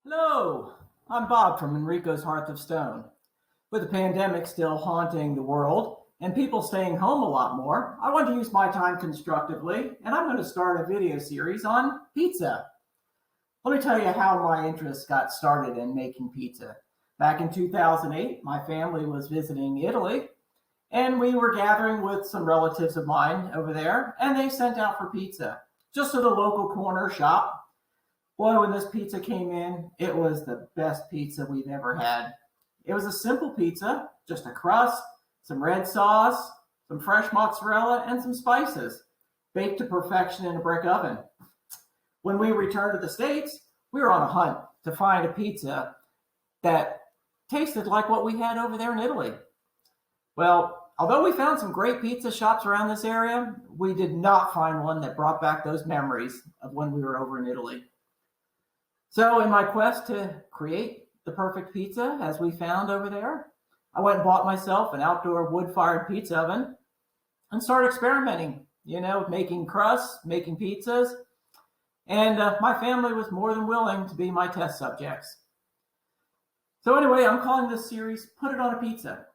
Hello, I'm Bob from Enrico's Hearth of Stone. With the pandemic still haunting the world and people staying home a lot more, I want to use my time constructively, and I'm going to start a video series on pizza. Let me tell you how my interest got started in making pizza. Back in 2008, my family was visiting Italy, and we were gathering with some relatives of mine over there, and they sent out for pizza, just at a local corner shop. Boy, when this pizza came in, it was the best pizza we've ever had. It was a simple pizza, just a crust, some red sauce, some fresh mozzarella, and some spices, baked to perfection in a brick oven. When we returned to the States, we were on a hunt to find a pizza that tasted like what we had over there in Italy. Well, although we found some great pizza shops around this area, we did not find one that brought back those memories of when we were over in Italy. So in my quest to create the perfect pizza, as we found over there, I went and bought myself an outdoor wood-fired pizza oven and started experimenting, making crusts, making pizzas. And my family was more than willing to be my test subjects. So anyway, I'm calling this series Put It on a Pizza,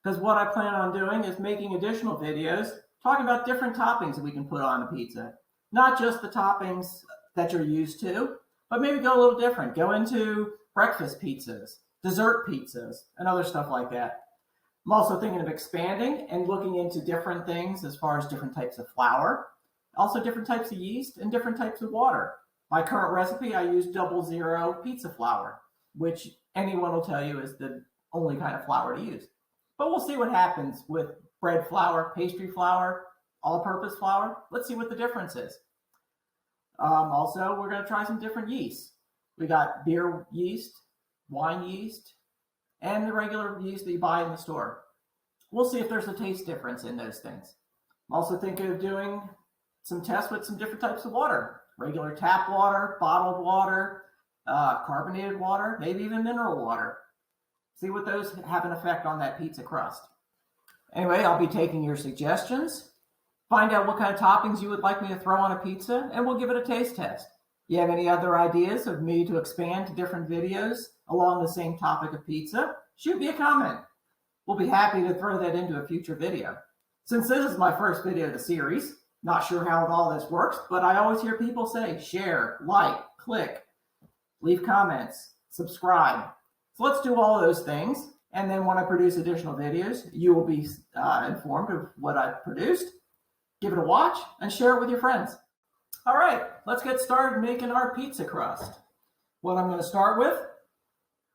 because what I plan on doing is making additional videos talking about different toppings that we can put on a pizza. Not just the toppings that you're used to, but maybe go a little different. Go into breakfast pizzas, dessert pizzas, and other stuff like that. I'm also thinking of expanding and looking into different things as far as different types of flour, also different types of yeast and different types of water. My current recipe, I use 00 pizza flour, which anyone will tell you is the only kind of flour to use. But we'll see what happens with bread flour, pastry flour, all-purpose flour. Let's see what the difference is. Also, we're going to try some different yeasts. We got beer yeast, wine yeast, and the regular yeast that you buy in the store. We'll see if there's a taste difference in those things. I'm also thinking of doing some tests with some different types of water. Regular tap water, bottled water, carbonated water, maybe even mineral water. See what those have an effect on that pizza crust. Anyway, I'll be taking your suggestions. Find out what kind of toppings you would like me to throw on a pizza, and we'll give it a taste test. You have any other ideas of me to expand to different videos along the same topic of pizza? Shoot me a comment. We'll be happy to throw that into a future video. Since this is my first video of the series, not sure how all this works, but I always hear people say share, like, click, leave comments, subscribe. So let's do all those things, and then when I produce additional videos, you will be informed of what I've produced. Give it a watch and share it with your friends. All right, let's get started making our pizza crust. What I'm going to start with,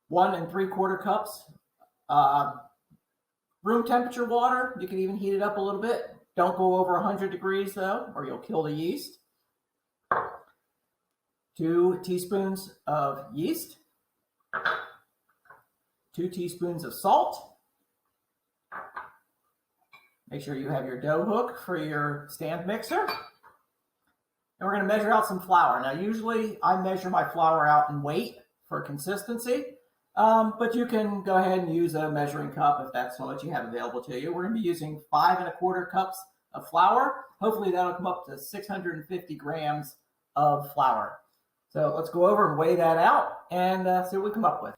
1 3/4 cups room temperature water. You can even heat it up a little bit. Don't go over 100 degrees though, or you'll kill the yeast. 2 teaspoons of yeast. 2 teaspoons of salt. Make sure you have your dough hook for your stand mixer. And we're going to measure out some flour. Now, usually I measure my flour out in weight for consistency, but you can go ahead and use a measuring cup if that's what you have available to you. We're going to be using 5 1/4 cups of flour. Hopefully that'll come up to 650 grams of flour. So let's go over and weigh that out and see what we come up with.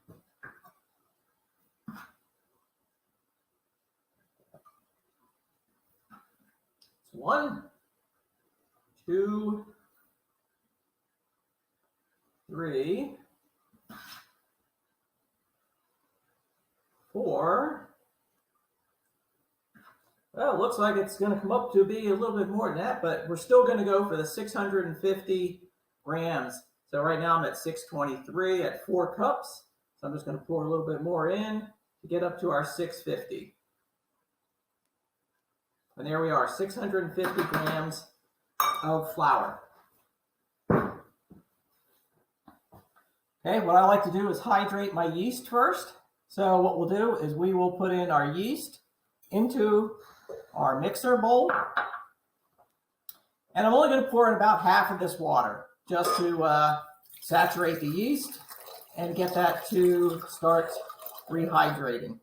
1, 2, 3, 4. Well, it looks like it's going to come up to be a little bit more than that, but we're still going to go for the 650 grams. So right now I'm at 623 at 4 cups. So I'm just going to pour a little bit more in to get up to our 650. And there we are, 650 grams of flour. Okay, what I like to do is hydrate my yeast first. So what we'll do is we will put in our yeast into our mixer bowl. And I'm only going to pour in about half of this water just to saturate the yeast and get that to start rehydrating.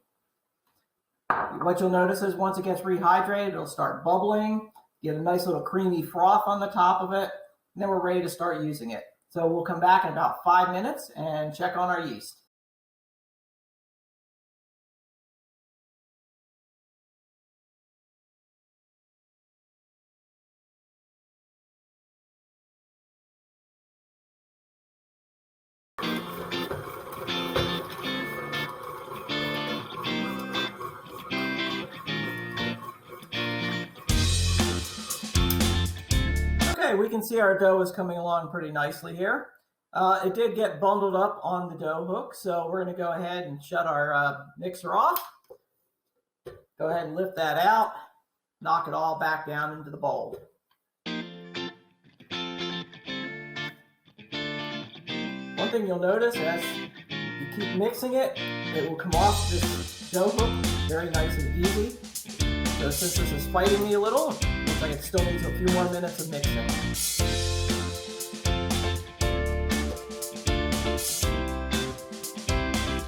What you'll notice is once it gets rehydrated, it'll start bubbling, get a nice little creamy froth on the top of it, and then we're ready to start using it. So we'll come back in about 5 minutes and check on our yeast. Okay, we can see our dough is coming along pretty nicely here. It did get bundled up on the dough hook, so we're going to go ahead and shut our mixer off. Go ahead and lift that out, knock it all back down into the bowl. One thing you'll notice as you keep mixing it, it will come off this dough hook very nice and easy. So since this is fighting me a little, it looks like it still needs a few more minutes of mixing.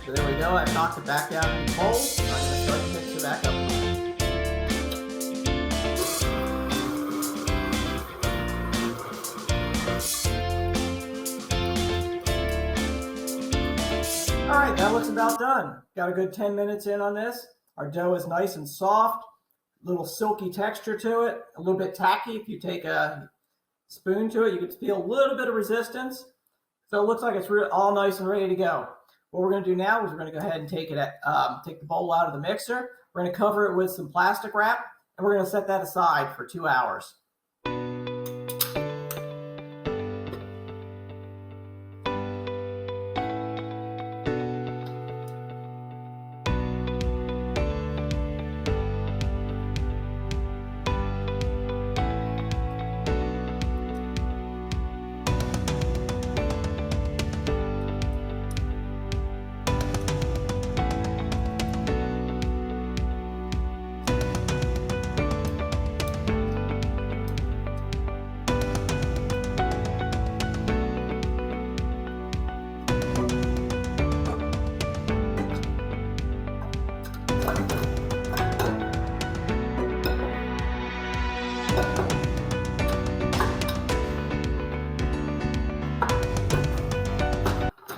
So there we go, I've knocked it back down in the bowl. I'm going to start to mix it back up. All right, that looks about done. Got a good 10 minutes in on this. Our dough is nice and soft, a little silky texture to it, a little bit tacky. If you take a spoon to it, you can feel a little bit of resistance. So it looks like it's all nice and ready to go. What we're going to do now is we're going to go ahead and take the bowl out of the mixer. We're going to cover it with some plastic wrap, and we're going to set that aside for 2 hours.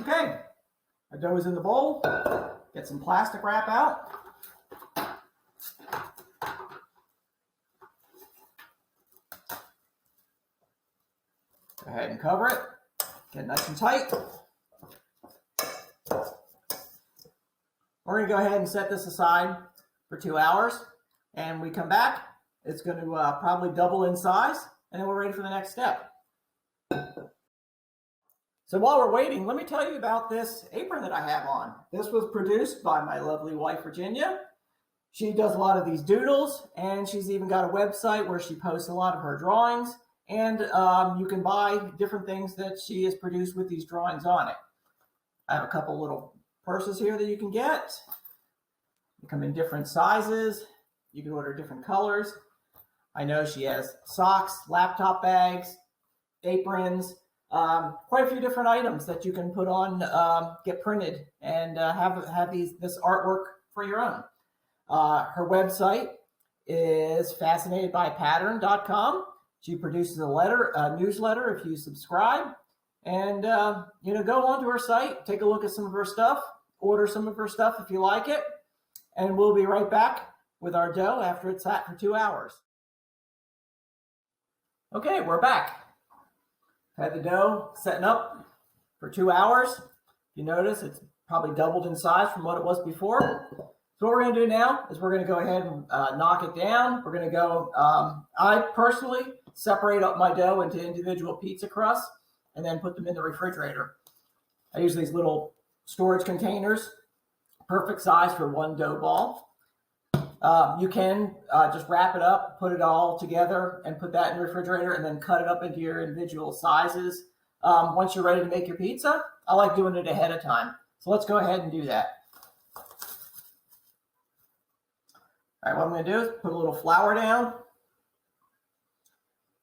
Okay, our dough is in the bowl. Get some plastic wrap out. Go ahead and cover it. Get it nice and tight. We're going to go ahead and set this aside for 2 hours. And we come back, it's going to probably double in size, and then we're ready for the next step. So while we're waiting, let me tell you about this apron that I have on. This was produced by my lovely wife, Virginia. She does a lot of these doodles, and she's even got a website where she posts a lot of her drawings, and you can buy different things that she has produced with these drawings on it. I have a couple little purses here that you can get. They come in different sizes. You can order different colors. I know she has socks, laptop bags, aprons, quite a few different items that you can put on, get printed, and have this artwork for your own. Her website is fascinatedbypattern.com. She produces a newsletter if you subscribe, and go onto her site, take a look at some of her stuff, order some of her stuff if you like it, and we'll be right back with our dough after it's sat for 2 hours. Okay, we're back. Had the dough setting up for 2 hours. You notice it's probably doubled in size from what it was before. So what we're going to do now is we're going to go ahead and knock it down. We're going to go, I personally separate up my dough into individual pizza crusts and then put them in the refrigerator. I use these little storage containers, perfect size for one dough ball. You can just wrap it up, put it all together, and put that in the refrigerator, and then cut it up into your individual sizes. Once you're ready to make your pizza, I like doing it ahead of time. So let's go ahead and do that. All right, what I'm going to do is put a little flour down.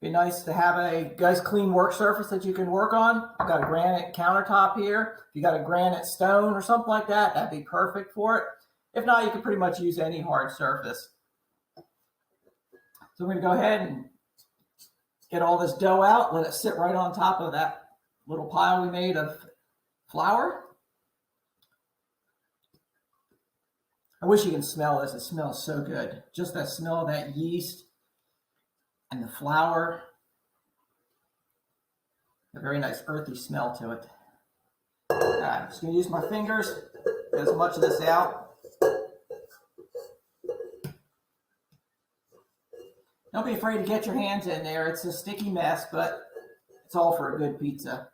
Be nice to have a nice clean work surface that you can work on. I've got a granite countertop here. If you got a granite stone or something like that, that'd be perfect for it. If not, you can pretty much use any hard surface. So I'm going to go ahead and get all this dough out, let it sit right on top of that little pile we made of flour. I wish you can smell this. It smells so good. Just that smell of that yeast and the flour. A very nice earthy smell to it. All right, I'm just going to use my fingers, get as much of this out. Don't be afraid to get your hands in there. It's a sticky mess, but it's all for a good pizza.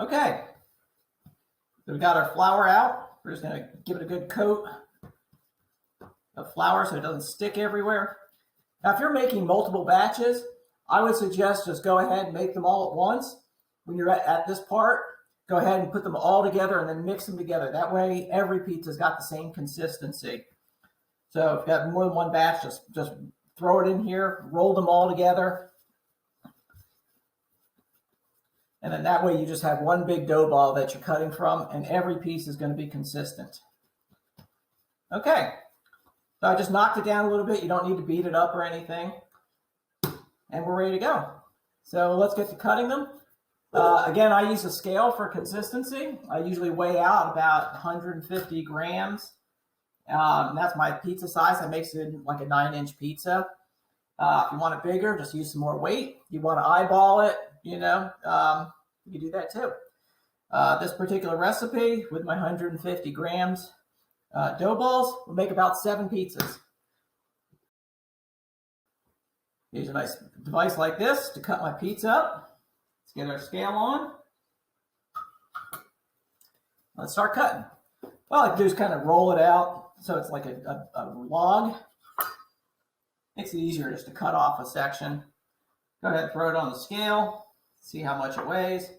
Okay, so we got our flour out. We're just going to give it a good coat of flour so it doesn't stick everywhere. Now, if you're making multiple batches, I would suggest just go ahead and make them all at once. When you're at this part, go ahead and put them all together and then mix them together. That way, every pizza's got the same consistency. So if you've got more than one batch, just throw it in here, roll them all together. And then that way you just have one big dough ball that you're cutting from, and every piece is going to be consistent. Okay, so I just knocked it down a little bit. You don't need to beat it up or anything. And we're ready to go. So let's get to cutting them. Again, I use a scale for consistency. I usually weigh out about 150 grams. That's my pizza size. That makes it like a 9-inch pizza. If you want it bigger, just use some more weight. You want to eyeball it, you can do that too. This particular recipe with my 150 grams dough balls will make about 7 pizzas. Use a nice device like this to cut my pizza up. Let's get our scale on. Let's start cutting. What I like to do is kind of roll it out so it's like a log. Makes it easier just to cut off a section. Go ahead and throw it on the scale. See how much it weighs. If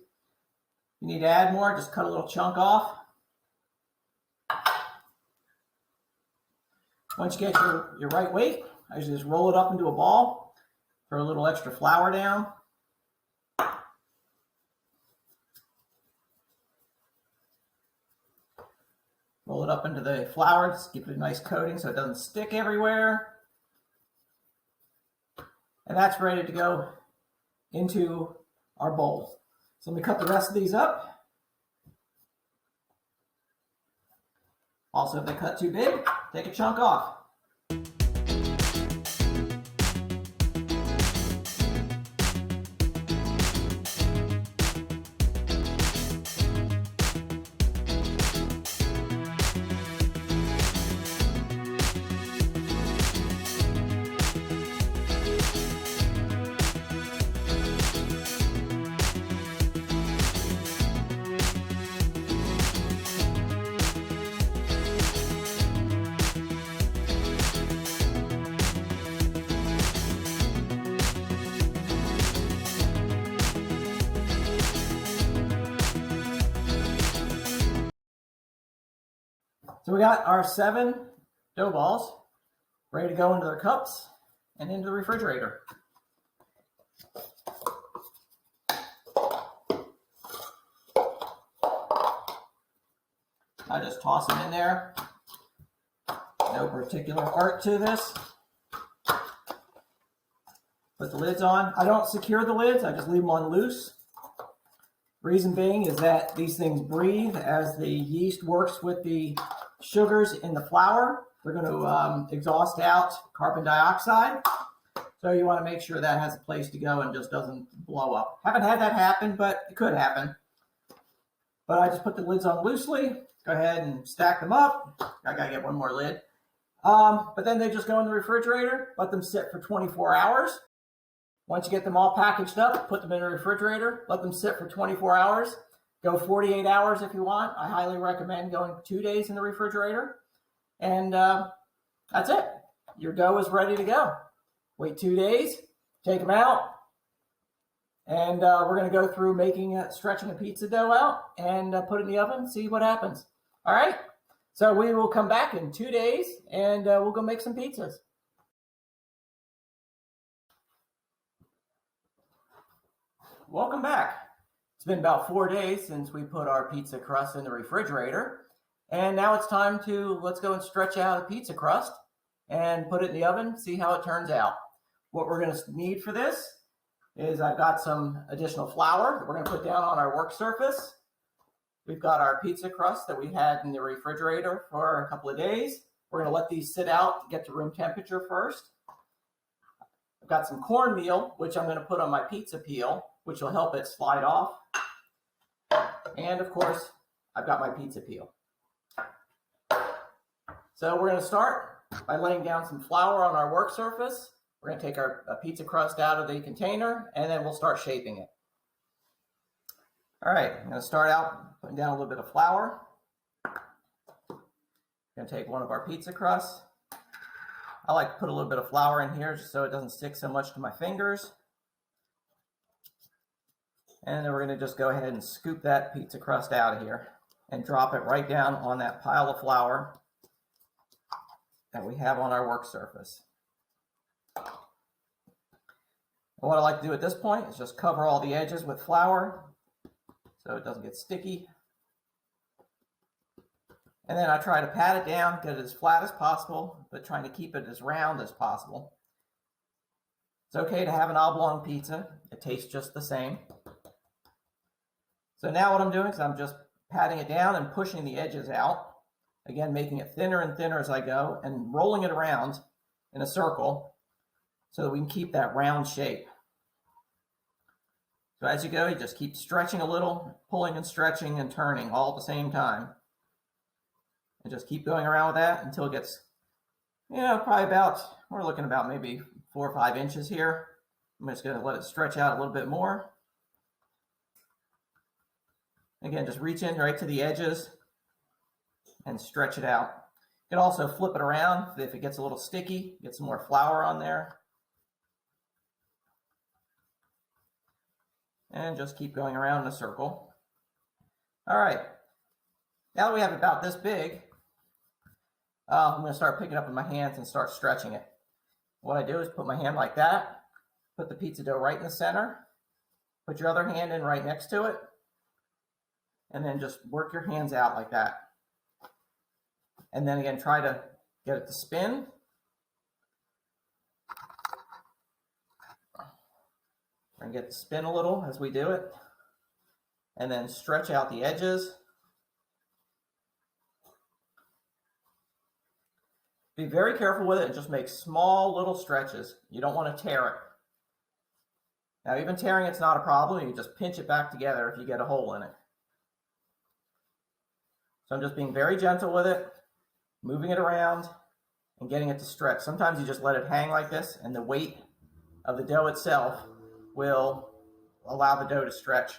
you need to add more, just cut a little chunk off. Once you get your right weight, I usually just roll it up into a ball. Throw a little extra flour down. Roll it up into the flour, just give it a nice coating so it doesn't stick everywhere. And that's ready to go into our bowl. So let me cut the rest of these up. Also, if they cut too big, take a chunk off. So we got our 7 dough balls ready to go into their cups and into the refrigerator. I just toss them in there. No particular art to this. Put the lids on. I don't secure the lids, I just leave them on loose. Reason being is that these things breathe as the yeast works with the sugars in the flour. They're going to exhaust out carbon dioxide. So you want to make sure that has a place to go and just doesn't blow up. Haven't had that happen, but it could happen. But I just put the lids on loosely. Go ahead and stack them up. I got to get one more lid. But then they just go in the refrigerator. Let them sit for 24 hours. Once you get them all packaged up, put them in the refrigerator. Let them sit for 24 hours. Go 48 hours if you want. I highly recommend going 2 days in the refrigerator. And that's it. Your dough is ready to go. Wait 2 days, take them out. And we're going to go through stretching a pizza dough out and put it in the oven, see what happens. All right? So we will come back in 2 days and we'll go make some pizzas. Welcome back. It's been about 4 days since we put our pizza crust in the refrigerator. And now it's time let's go and stretch out a pizza crust and put it in the oven, see how it turns out. What we're going to need for this is I've got some additional flour that we're going to put down on our work surface. We've got our pizza crust that we had in the refrigerator for a couple of days. We're going to let these sit out to get to room temperature first. I've got some cornmeal, which I'm going to put on my pizza peel, which will help it slide off. And of course, I've got my pizza peel. So we're going to start by laying down some flour on our work surface. We're going to take our pizza crust out of the container, and then we'll start shaping it. All right, I'm going to start out putting down a little bit of flour. I'm going to take one of our pizza crusts. I like to put a little bit of flour in here just so it doesn't stick so much to my fingers. And then we're going to just go ahead and scoop that pizza crust out of here and drop it right down on that pile of flour that we have on our work surface. And what I like to do at this point is just cover all the edges with flour so it doesn't get sticky. And then I try to pat it down, get it as flat as possible, but trying to keep it as round as possible. It's okay to have an oblong pizza. It tastes just the same. So now what I'm doing is I'm just patting it down and pushing the edges out. Again, making it thinner and thinner as I go and rolling it around in a circle so that we can keep that round shape. So as you go, you just keep stretching a little, pulling and stretching and turning all at the same time. And just keep going around with that until it gets, probably about, we're looking about maybe 4 or 5 inches here. I'm just going to let it stretch out a little bit more. Again, just reach in right to the edges and stretch it out. You can also flip it around if it gets a little sticky, get some more flour on there. And just keep going around in a circle. All right, now that we have about this big, I'm going to start picking it up in my hands and start stretching it. What I do is put my hand like that, put the pizza dough right in the center, put your other hand in right next to it, and then just work your hands out like that. And then again, try to get it to spin. And get it to spin a little as we do it. And then stretch out the edges. Be very careful with it and just make small little stretches. You don't want to tear it. Now, even tearing it's not a problem. You just pinch it back together if you get a hole in it. So I'm just being very gentle with it, moving it around and getting it to stretch. Sometimes you just let it hang like this and the weight of the dough itself will allow the dough to stretch.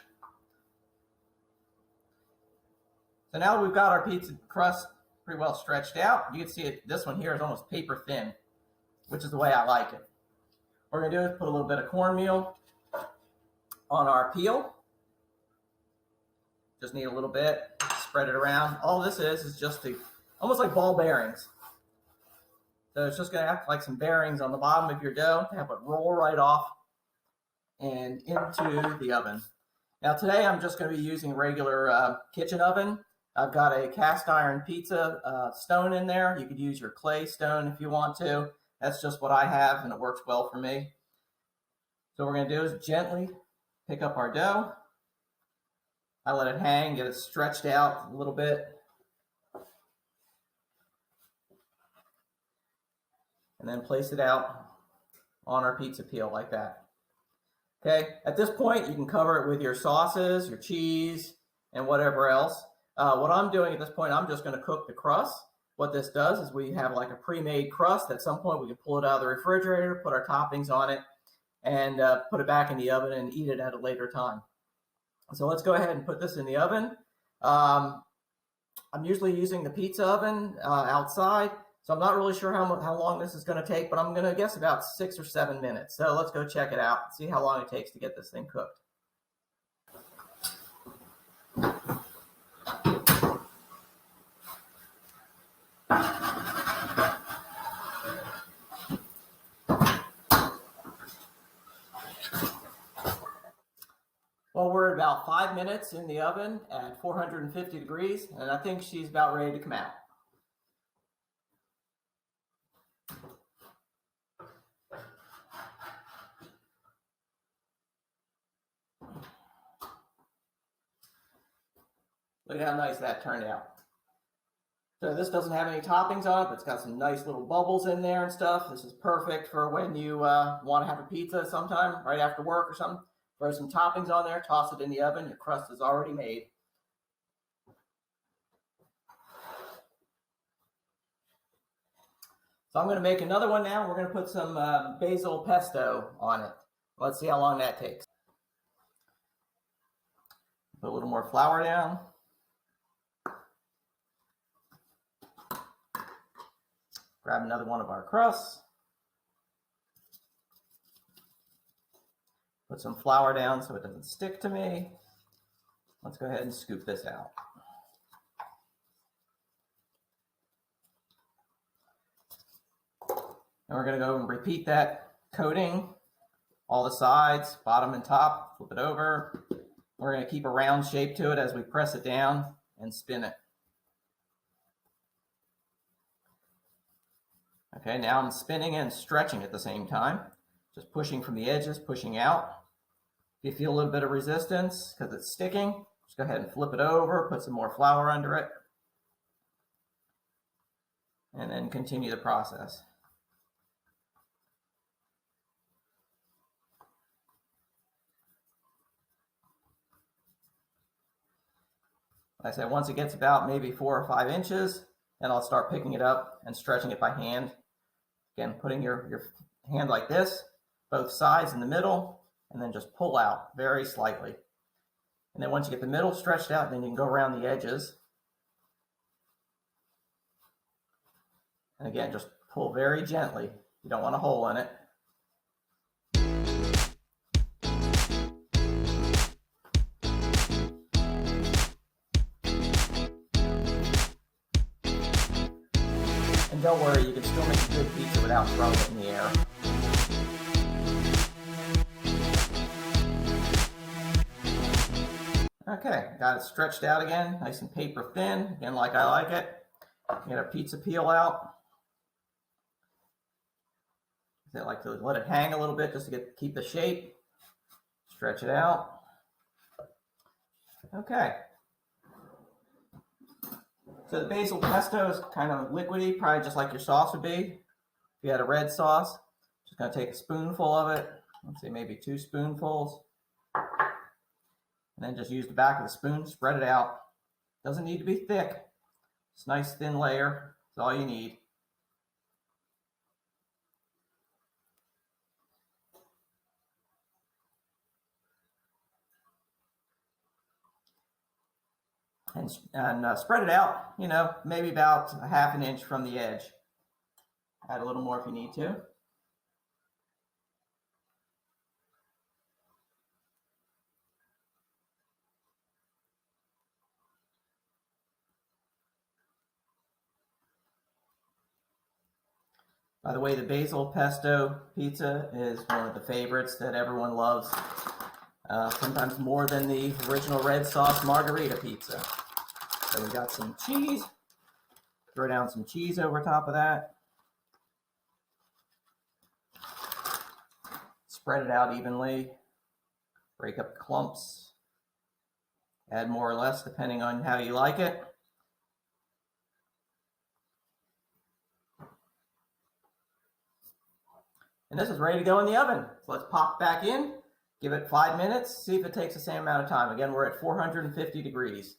So now that we've got our pizza crust pretty well stretched out, you can see it, this one here is almost paper thin, which is the way I like it. What we're going to do is put a little bit of cornmeal on our peel. Just need a little bit, spread it around. All this is just almost like ball bearings. So it's just going to act like some bearings on the bottom of your dough to have it roll right off and into the oven. Now today I'm just going to be using a regular kitchen oven. I've got a cast iron pizza stone in there. You could use your clay stone if you want to. That's just what I have and it works well for me. So what we're going to do is gently pick up our dough. I let it hang, get it stretched out a little bit. And then place it out on our pizza peel like that. Okay, at this point, you can cover it with your sauces, your cheese, and whatever else. What I'm doing at this point, I'm just going to cook the crust. What this does is we have like a pre-made crust. At some point, we can pull it out of the refrigerator, put our toppings on it, and put it back in the oven and eat it at a later time. So let's go ahead and put this in the oven. I'm usually using the pizza oven outside. So I'm not really sure how long this is going to take, but I'm going to guess about 6 or 7 minutes. So let's go check it out and see how long it takes to get this thing cooked. Well, we're at about 5 minutes in the oven at 450 degrees, and I think she's about ready to come out. Look at how nice that turned out. So this doesn't have any toppings on it, but it's got some nice little bubbles in there and stuff. This is perfect for when you want to have a pizza sometime, right after work or something. Throw some toppings on there, toss it in the oven. Your crust is already made. So I'm going to make another one now. We're going to put some basil pesto on it. Let's see how long that takes. Put a little more flour down. Grab another one of our crusts. Put some flour down so it doesn't stick to me. Let's go ahead and scoop this out. And we're going to go and repeat that coating, all the sides, bottom and top, flip it over. We're going to keep a round shape to it as we press it down and spin it. Okay, now I'm spinning and stretching at the same time, just pushing from the edges, pushing out. If you feel a little bit of resistance because it's sticking, just go ahead and flip it over, put some more flour under it, and then continue the process. Like I said, once it gets about maybe 4 or 5 inches, then I'll start picking it up and stretching it by hand. Again, putting your hand like this, both sides in the middle, and then just pull out very slightly. And then once you get the middle stretched out, then you can go around the edges. And again, just pull very gently. You don't want a hole in it. And don't worry, you can still make a good pizza without throwing it in the air. Okay, got it stretched out again, nice and paper thin, again like I like it. Get our pizza peel out. I like to let it hang a little bit just to keep the shape. Stretch it out. Okay. So the basil pesto is kind of liquidy, probably just like your sauce would be. If you had a red sauce, just going to take a spoonful of it. Let's say maybe 2 spoonfuls. And then just use the back of the spoon, spread it out. Doesn't need to be thick. It's a nice thin layer. That's all you need. And spread it out, you know, maybe about 1/2 inch from the edge. Add a little more if you need to. By the way, the basil pesto pizza is one of the favorites that everyone loves, sometimes more than the original red sauce margarita pizza. So we got some cheese. Throw down some cheese over top of that. Spread it out evenly. Break up the clumps. Add more or less depending on how you like it. And this is ready to go in the oven. So let's pop back in, give it 5 minutes, see if it takes the same amount of time. Again, we're at 450 degrees.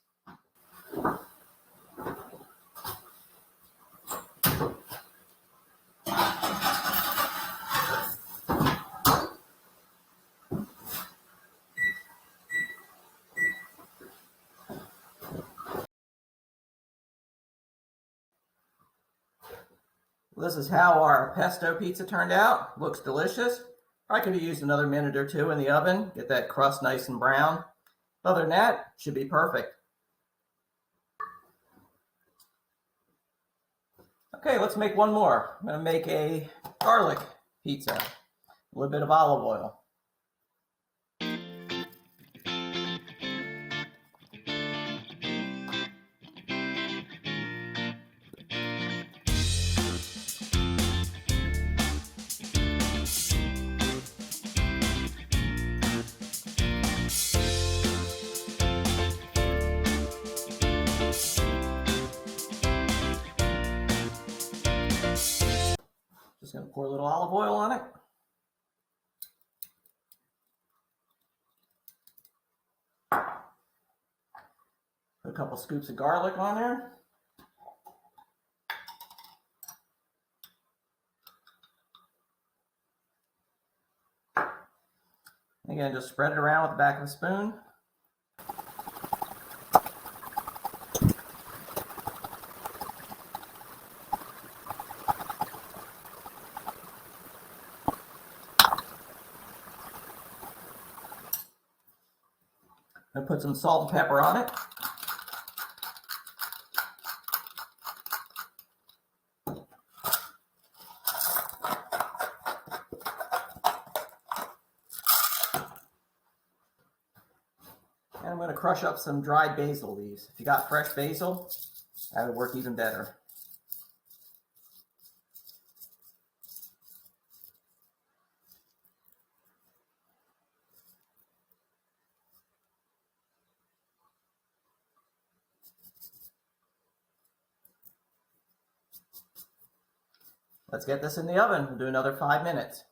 This is how our pesto pizza turned out. Looks delicious. I could have used another minute or 2 in the oven, get that crust nice and brown. Other than that, it should be perfect. Okay, let's make one more. I'm going to make a garlic pizza. A little bit of olive oil. just going to pour a little olive oil on it. Put a couple scoops of garlic on there. Again, just spread it around with the back of the spoon. And put some salt and pepper on it. And I'm going to crush up some dried basil leaves. If you got fresh basil, that would work even better. Let's get this in the oven. We'll do another 5 minutes.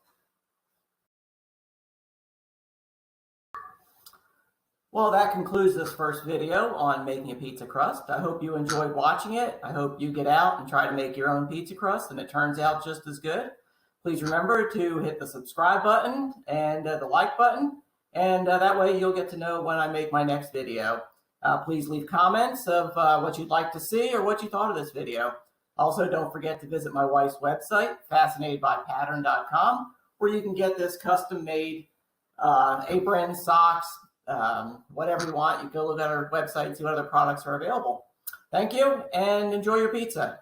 Well, that concludes this first video on making a pizza crust. I hope you enjoyed watching it. I hope you get out and try to make your own pizza crust and it turns out just as good. Please remember to hit the subscribe button and the like button, and that way you'll get to know when I make my next video. Please leave comments of what you'd like to see or what you thought of this video. Also, don't forget to visit my wife's website, fascinatedbypattern.com, where you can get this custom-made apron, socks, whatever you want. You can go look at our website and see what other products are available. Thank you, and enjoy your pizza.